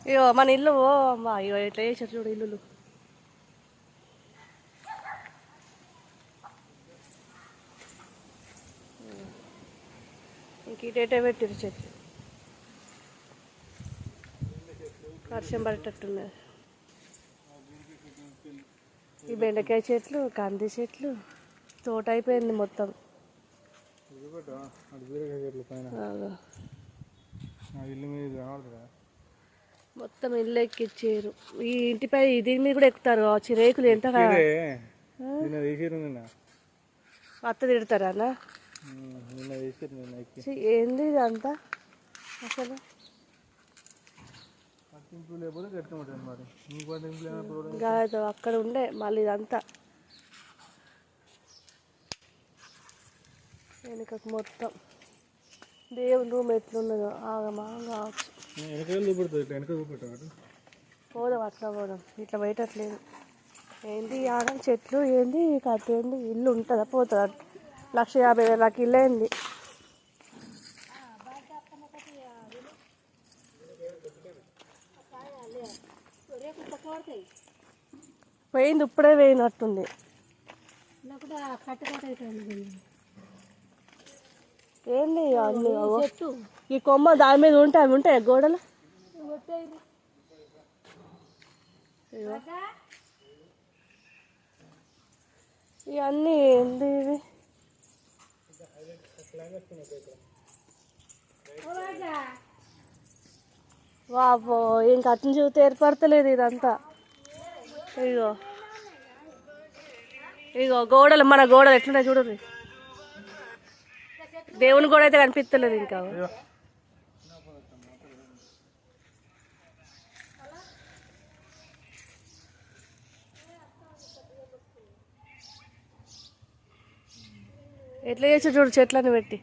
ఇగో మన ఇల్లు అమ్మా ఇగో ఎట్లా చేసారు చూడు ఇల్లులు. ఇంక ఇటేటే పెట్టిరు చెట్లు. వర్షం పడేటట్టున్నది. ఈ బెండకాయ చెట్లు, కంది చెట్లు, తోట అయిపోయింది మొత్తం. మొత్తం ఇల్లు ఎక్కిచ్చారు. ఈ ఇంటిపై దీని మీద కూడా ఎక్కుతారు కావచ్చు. రేకులు ఎంత అత్త తిడతారా అన్న? ఏంది ఇదంతా అసలు? కాదు అక్కడ ఉండే మళ్ళీ ఇదంతా వెనుకకు మొత్తం దేవుని రూమ్ ఎట్లున్నదో ఆగమా కావచ్చు. పోదాం అట్లా పోదాం, ఇట్లా బయటట్లేదు. ఏంటి ఆగం చెట్లు ఏంది కథ ఏంది? ఇల్లు ఉంటుందా పోతుందా? 1,50,000 ఇల్లు అయింది. పోయింది ఇప్పుడే పోయినట్టుంది. ఏంది అన్ని ఈ కొమ్మ దాని మీద ఉంటాయి. అవి ఉంటాయి గోడలు. ఇవన్నీ ఏంది ఇవి? వాపో ఇంక అట్ని చూస్తే ఏర్పడతలేదు ఇదంతా. ఇగో ఇగో గోడలు, మన గోడలు ఎట్లున్నాయి చూడండి. దేవుని గోడ అయితే కనిపిస్తలేదు ఇంకా. ఎట్లా చేసి చూడు చెట్లను పెట్టి.